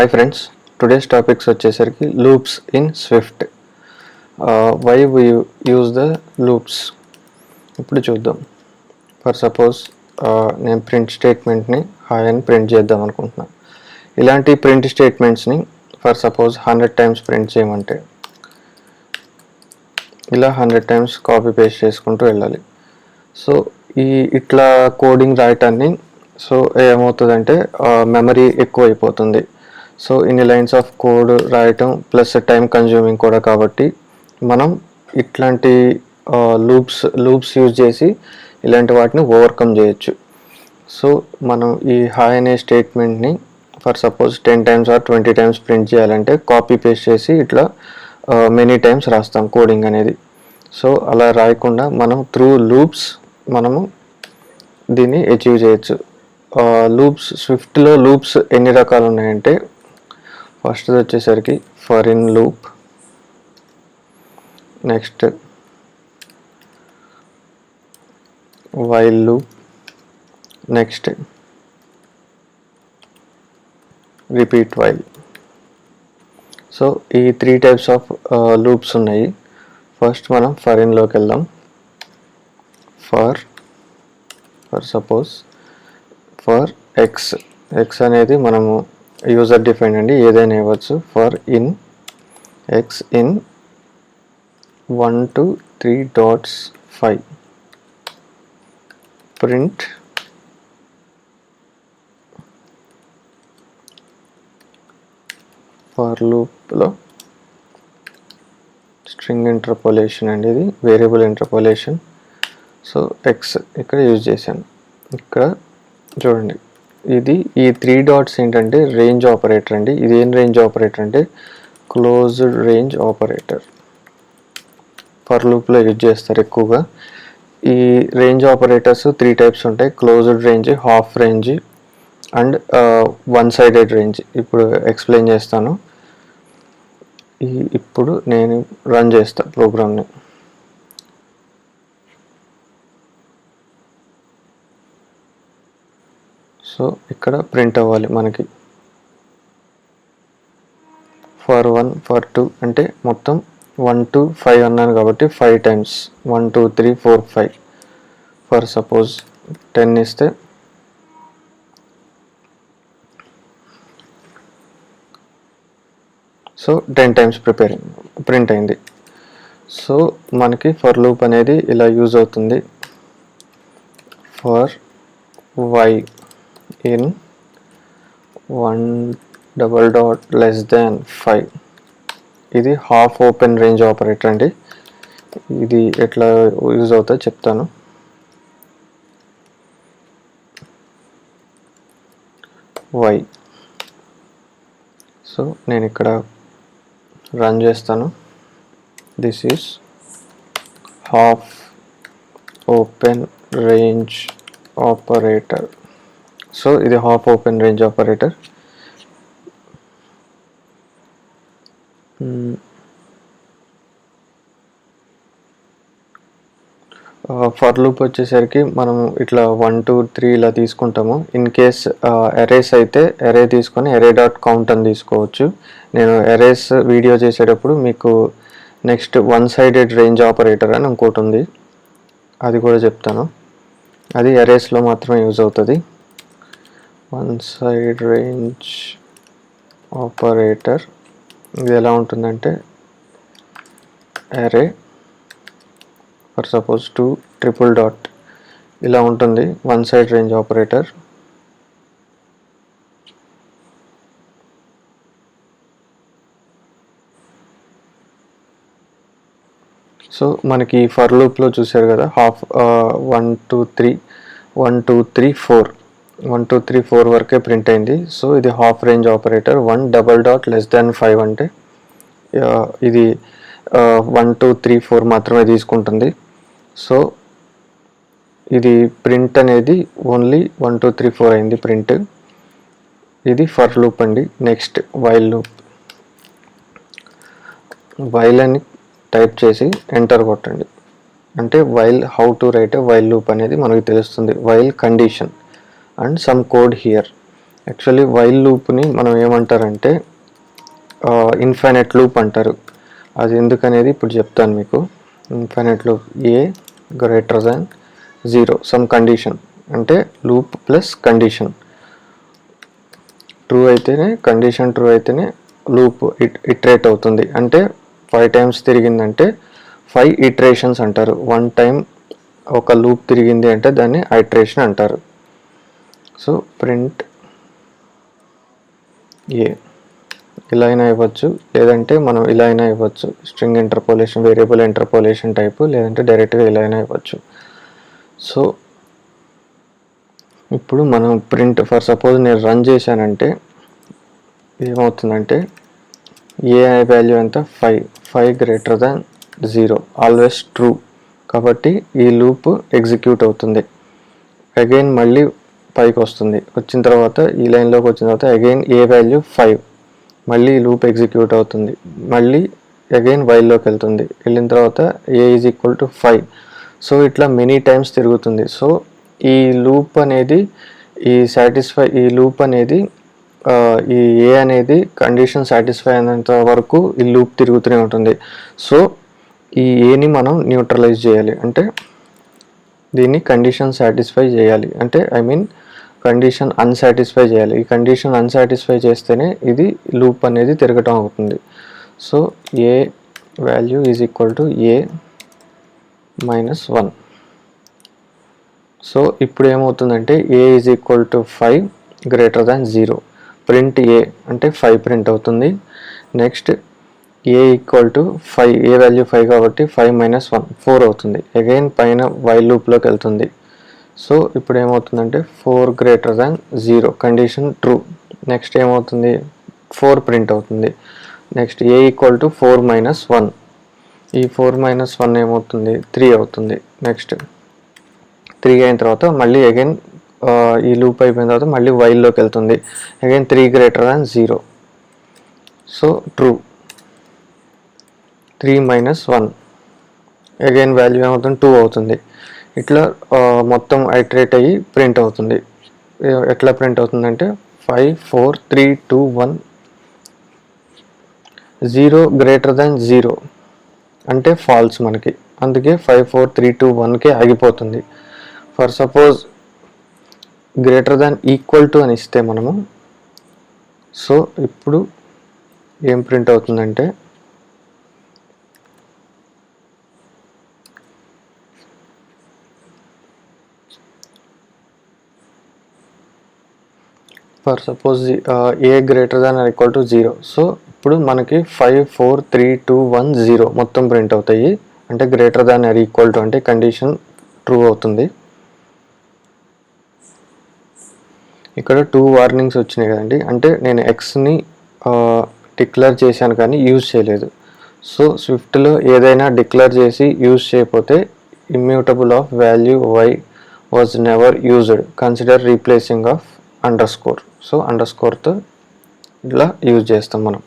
Hi friends, today's topics వచ్చేసరికి loops in Swift. Why we use the loops? ఇప్పుడు చూద్దాం. For suppose నేను print స్టేట్మెంట్ని హాయ్ అని ప్రింట్ చేద్దాం అనుకుంటున్నాను. ఇలాంటి ప్రింట్ స్టేట్మెంట్స్ని ఫర్ సపోజ్ 100 టైమ్స్ ప్రింట్ చేయమంటే ఇలా 100 టైమ్స్ కాపీ పేస్ట్ చేసుకుంటూ వెళ్ళాలి. సో ఇట్లా కోడింగ్ రాయటాన్ని సో ఏమవుతుందంటే మెమరీ ఎక్కువ అయిపోతుంది. సో ఇన్ని లైన్స్ ఆఫ్ కోడ్ రాయటం ప్లస్ టైం కన్జ్యూమింగ్ కూడా కాబట్టి మనం ఇట్లాంటి లూప్స్ యూజ్ చేసి ఇలాంటి వాటిని ఓవర్కమ్ చేయొచ్చు. సో మనం ఈ హాయ్ అనే స్టేట్మెంట్ని for suppose 10 times or 20 times print చేయాలంటే కాపీ పేస్ట్ చేసి ఇట్లా మెనీ టైమ్స్ రాస్తాం కోడింగ్ అనేది. సో అలా రాయకుండా మనం త్రూ లూప్స్ మనము దీన్ని అచీవ్ చేయొచ్చు. లూప్స్ స్విఫ్ట్లో లూప్స్ ఎన్ని రకాలు ఉన్నాయంటే ఫస్ట్ వచ్చేసరికి for in loop, next while loop, next repeat while. So ఈ 3 టైప్స్ ఆఫ్ లూప్స్ ఉన్నాయి. ఫస్ట్ మనం ఫర్ ఇన్లోకి వెళ్దాం. ఫర్ సపోజ్ ఫర్ ఎక్స్ అనేది మనము యూజర్ డిఫైన్ అండి, ఏదైనా ఇవ్వచ్చు. For in X in 1 to 3.5 print for లూప్లో స్ట్రింగ్ ఇంటర్పోలేషన్ అండి, ఇది వేరియబుల్ ఇంటర్పోలేషన్. సో ఎక్స్ ఇక్కడ యూజ్ చేశాను. ఇక్కడ చూడండి, ఇది ఈ 3 డాట్స్ ఏంటంటే రేంజ్ ఆపరేటర్ అండి. ఇది ఏం రేంజ్ ఆపరేటర్ అంటే క్లోజ్డ్ రేంజ్ ఆపరేటర్. ఫర్ లూప్లో యూజ్ చేస్తారు ఎక్కువగా. ఈ రేంజ్ ఆపరేటర్స్ 3 టైప్స్ ఉంటాయి: closed range, half range and one sided range. ఇప్పుడు ఎక్స్ప్లెయిన్ చేస్తాను. ఇప్పుడు నేను రన్ చేస్తాను ప్రోగ్రామ్ని. సో ఇక్కడ ప్రింట్ అవ్వాలి మనకి ఫర్ 1 ఫర్ 2 అంటే మొత్తం 1 to 5 అన్నాను కాబట్టి 5 టైమ్స్ 1 2 3 4 5. ఫర్ సపోజ్ 10 ఇస్తే సో 10 టైమ్స్ ప్రింట్ అయింది. సో మనకి ఫర్ లూప్ అనేది ఇలా యూజ్ అవుతుంది. For y in 1 less than 5. ఇది హాఫ్ ఓపెన్ రేంజ్ ఆపరేటర్ అండి. ఇది ఎట్లా యూజ్ అవుతుందో చెప్తాను. వై. సో నేను ఇక్కడ రన్ చేస్తాను. This is half open range operator. So ఇది half open range operator. For loop వచ్చేసరికి మనం ఇట్లా 1 2 3 ఇలా తీసుకుంటాము. ఇన్ కేస్ అరేస్ అయితే అరే తీసుకొని అరే డాట్ కౌంట్ అని తీసుకోవచ్చు. నేను అరేస్ వీడియో చేసేటప్పుడు మీకు next one sided range operator అని ఇంకోటి ఉంది, అది కూడా చెప్తాను. అది అరేస్లో మాత్రమే యూజ్ అవుతుంది. వన్ సైడ్ రేంజ్ ఆపరేటర్ ఇది ఎలా ఉంటుందంటే అరే ఫర్ సపోజ్ 2 ట్రిపుల్ డాట్ ఇలా ఉంటుంది one side range operator. So మనకి ఫర్ లూప్లో చూసారు కదా, హాఫ్ 1 2 3 1 2 3 4 1 2 3 4 వరకే ప్రింట్ అయింది. సో ఇది half range operator. 1 less than 5 అంటే ఇది 1 2 3 4 మాత్రమే తీసుకుంటుంది. సో ఇది ప్రింట్ అనేది ఓన్లీ 1 2 3 4 అయింది ప్రింట్. ఇది ఫర్ లూప్ అండి. Next while loop. వైల్ అని టైప్ చేసి ఎంటర్ కొట్టండి. అంటే while how to right while loop అనేది మనకు తెలుస్తుంది. While condition and some code here. Actually while లూప్ని మనం ఏమంటారంటే ఇన్ఫైనైట్ లూప్ అంటారు. అది ఎందుకనేది ఇప్పుడు చెప్తాను మీకు. ఇన్ఫైనైట్ లూప్ ఏ గ్రేటర్ దాన్ 0 సమ్ కండిషన్, అంటే లూప్ ప్లస్ కండిషన్ ట్రూ అయితేనే, కండిషన్ ట్రూ అయితేనే లూప్ ఇటరేట్ అవుతుంది. అంటే 5 times తిరిగిందంటే 5 ఇటరేషన్స్ అంటారు. 1 time ఒక లూప్ తిరిగింది అంటే దాన్ని ఐటరేషన్ అంటారు. సో ప్రింట్ ఏ ఇలా అయినా ఇవ్వచ్చు, లేదంటే మనం ఇలా అయినా ఇవ్వచ్చు. String interpolation, variable interpolation type, లేదంటే డైరెక్ట్గా ఇలా అయినా ఇవ్వచ్చు. సో ఇప్పుడు మనం ప్రింట్ ఫర్ సపోజ్ నేను రన్ చేశానంటే ఏమవుతుందంటే ఏ వాల్యూ ఎంత 5 గ్రేటర్ దాన్ 0 ఆల్వేస్ ట్రూ. కాబట్టి ఈ లూప్ ఎగ్జిక్యూట్ అవుతుంది. అగైన్ మళ్ళీ పైకి వస్తుంది. వచ్చిన తర్వాత ఈ లైన్లోకి వచ్చిన తర్వాత అగైన్ ఏ వాల్యూ 5, మళ్ళీ లూప్ ఎగ్జిక్యూట్ అవుతుంది. మళ్ళీ అగైన్ వైల్లోకి వెళ్తుంది. వెళ్ళిన తర్వాత ఏ ఈజ్ ఈక్వల్ టు 5. సో ఇట్లా మెనీ టైమ్స్ తిరుగుతుంది. సో ఈ లూప్ అనేది ఈ లూప్ అనేది ఈ ఏ అనేది కండిషన్ సాటిస్ఫై అయినంత వరకు ఈ లూప్ తిరుగుతూనే ఉంటుంది. సో ఈ ఏని మనం న్యూట్రలైజ్ చేయాలి, అంటే దీన్ని కండిషన్ సాటిస్ఫై చేయాలి, అంటే కండిషన్ అన్సాటిస్ఫై చేయాలి. ఈ కండిషన్ అన్సాటిస్ఫై చేస్తేనే ఇది లూప్ అనేది తిరగటం అవుతుంది. So A value is equal to A -1. So ఇప్పుడు ఏమవుతుందంటే A is equal to 5 greater than 0. Print A అంటే 5 ప్రింట్ అవుతుంది. Next A equal to 5, A value 5 కాబట్టి 5 - 1 4 అవుతుంది. అగైన్ పైన వైల్ లూప్లోకి వెళ్తుంది. సో ఇప్పుడు ఏమవుతుందంటే 4 greater than 0 condition true. Next ఏమవుతుంది 4 ప్రింట్ అవుతుంది. నెక్స్ట్ ఏ ఈక్వల్ టు 4 - 1, ఈ 4 - 1 ఏమవుతుంది 3 అవుతుంది. నెక్స్ట్ 3 అయిన తర్వాత మళ్ళీ అగైన్ ఈ లూప్ అయిపోయిన తర్వాత మళ్ళీ వైల్లోకి వెళ్తుంది. Again 3 greater than 0, so true. 3 - 1 again value ఏమవుతుంది 2 అవుతుంది. ఇట్లా మొత్తం ఐటరేట్ అయ్యి ప్రింట్ అవుతుంది. ఎట్లా ప్రింట్ అవుతుందంటే 5 4 3 2 1 0 గ్రేటర్ దాన్ 0 అంటే ఫాల్స్ మనకి, అందుకే 5 4 3 2 1కే ఆగిపోతుంది. For suppose greater than equal to అని ఇస్తే మనము, సో ఇప్పుడు ఏం ప్రింట్ అవుతుందంటే for suppose A greater than or equal to 0. So ఇప్పుడు మనకి 5 4 3 2 1 0 మొత్తం ప్రింట్ అవుతాయి. అంటే greater than or equal to అంటే కండిషన్ ట్రూ అవుతుంది. ఇక్కడ 2 వార్నింగ్స్ వచ్చినాయి కదండి, అంటే నేను ఎక్స్ని డిక్లేర్ చేశాను కానీ యూజ్ చేయలేదు. సో స్విఫ్ట్లో ఏదైనా డిక్లేర్ చేసి యూజ్ చేయకపోతే immutable of value y was never used, consider replacing of _. So _తో ఇట్లా యూజ్ చేస్తాం మనం.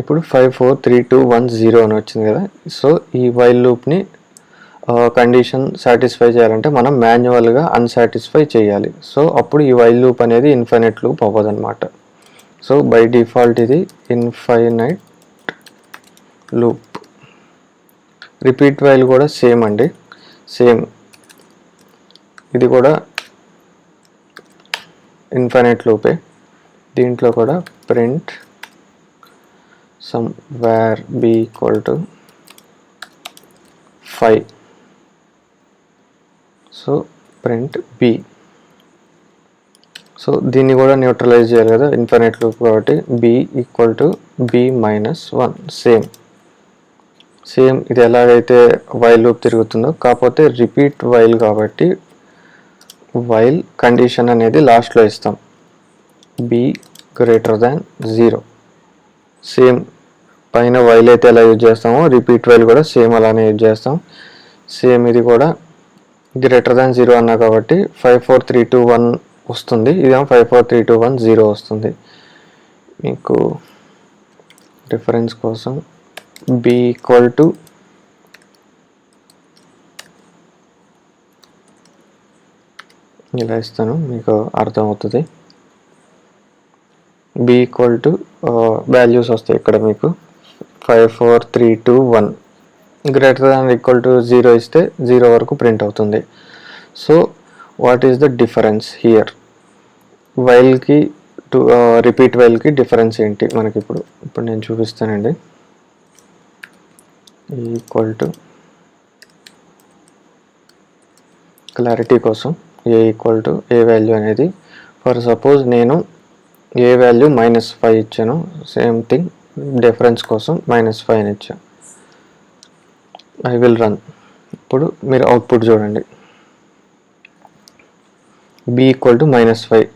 ఇప్పుడు 5 4 3 2 1 0 అని వచ్చింది కదా. సో ఈ వైల్ లూప్ని కండిషన్ సాటిస్ఫై చేయాలంటే మనం మాన్యువల్గా అన్సాటిస్ఫై చేయాలి. సో అప్పుడు ఈ వైల్ లూప్ అనేది ఇన్ఫైనైట్ లూప్ అవ్వదన్నమాట. సో బై డిఫాల్ట్ ఇది ఇన్ఫైనైట్ లూప్. రిపీట్ వైల్ కూడా సేమ్ అండి, సేమ్ ఇది కూడా ఇన్ఫైనైట్ లూపే. దీంట్లో కూడా print somewhere b equal to 5. So print b. So దీన్ని కూడా న్యూట్రలైజ్ చేయాలి కదా ఇన్ఫైనైట్ లూప్ కాబట్టి b equal to b - 1. Same ఇది ఎలాగైతే వైల్ లూప్ తిరుగుతుందో, కాకపోతే రిపీట్ వైల్ కాబట్టి వైల్ కండిషన్ అనేది లాస్ట్లో ఇస్తాం. b greater than 0. సేమ్ పైన వైల్ అయితే ఎలా యూజ్ చేస్తామో రిపీట్ వైల్ కూడా సేమ్ అలానే యూజ్ చేస్తాం. సేమ్ ఇది కూడా గ్రేటర్ దాన్ 0 అన్నా కాబట్టి 5 4 3 2 1 వస్తుంది. ఇదేమో 5 4 3 2 1 0 వస్తుంది. మీకు డిఫరెన్స్ కోసం b ఈక్వల్ టు ఇలా ఇస్తాను, మీకు అర్థమవుతుంది. b ఈక్వల్ టు వాల్యూస్ వస్తాయి ఇక్కడ మీకు 5 4 3 2 1 గ్రేటర్ దాన్ ఈక్వల్ టు 0 ఇస్తే 0 వరకు ప్రింట్ అవుతుంది. So what is the difference here? వైల్కి టు రిపీట్ వైల్కి డిఫరెన్స్ ఏంటి మనకి ఇప్పుడు నేను చూపిస్తానండి. ఈక్వల్ టు క్లారిటీ కోసం A equal to A value అనేది, ఫర్ సపోజ్ నేను ఏ వాల్యూ -5 ఇచ్చాను, సేమ్ థింగ్ డిఫరెన్స్ కోసం -5 అని ఇచ్చాను. I will run. ఇప్పుడు మీరు అవుట్పుట్ చూడండి. b ఈక్వల్ టు -5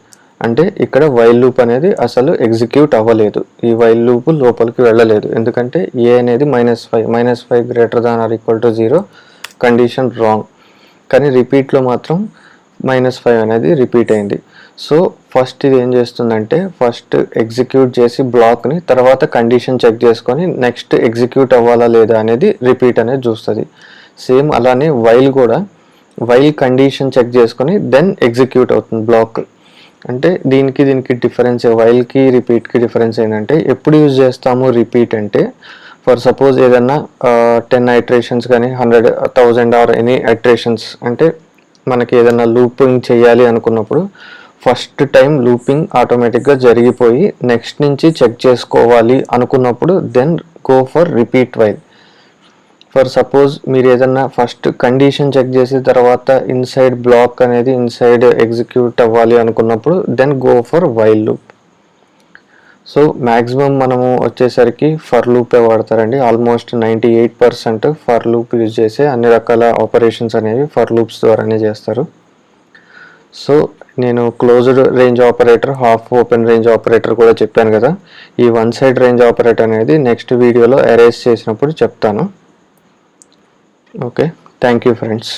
అంటే ఇక్కడ వైల్ లూప్ అనేది అసలు ఎగ్జిక్యూట్ అవ్వలేదు, ఈ వైల్ లూప్ లోపలికి వెళ్ళలేదు, ఎందుకంటే a అనేది -5 greater than or equal to 0 condition wrong. కానీ రిపీట్లో మాత్రం -5 అనేది రిపీట్ అయింది. సో ఫస్ట్ ఇది ఏం చేస్తుందంటే ఫస్ట్ ఎగ్జిక్యూట్ చేసి బ్లాక్ని, తర్వాత కండిషన్ చెక్ చేసుకొని నెక్స్ట్ ఎగ్జిక్యూట్ అవ్వాలా లేదా అనేది రిపీట్ అనేది చూస్తుంది. సేమ్ అలానే వైల్ కూడా వైల్ కండిషన్ చెక్ చేసుకొని దెన్ ఎగ్జిక్యూట్ అవుతుంది బ్లాక్. అంటే దీనికి డిఫరెన్స్, వైల్కి రిపీట్కి డిఫరెన్స్ ఏంటంటే ఎప్పుడు యూజ్ చేస్తాము రిపీట్ అంటే, ఫర్ సపోజ్ ఏదన్నా 10 ఐటరేషన్స్ కానీ 100 1000 ఆర్ ఎనీ ఐటరేషన్స్ అంటే మనకి ఏదైనా లూపింగ్ చేయాలి అనుకున్నప్పుడు ఫస్ట్ టైం లూపింగ్ ఆటోమేటిక్గా జరిగిపోయి నెక్స్ట్ నుంచి చెక్ చేసుకోవాలి అనుకున్నప్పుడు then go for repeat while. For suppose మీరు ఏదన్నా ఫస్ట్ కండిషన్ చెక్ చేసిన తర్వాత ఇన్సైడ్ బ్లాక్ అనేది ఇన్సైడ్ ఎగ్జిక్యూట్ అవ్వాలి అనుకున్నప్పుడు then go for while loop. So maximum మనము వచ్చేసరికి ఫర్ లూపే వాడతారండి. ఆల్మోస్ట్ 98% ఫర్ లూప్ యూజ్ చేసే అన్ని రకాల ఆపరేషన్స్ అనేవి ఫర్ లూప్స్ ద్వారానే చేస్తారు. సో నేను closed range operator, half open range operator కూడా చెప్పాను కదా. ఈ వన్ సైడ్ రేంజ్ ఆపరేటర్ అనేది నెక్స్ట్ వీడియోలో అరేంజ్ చేసినప్పుడు చెప్తాను. Okay, thank you friends.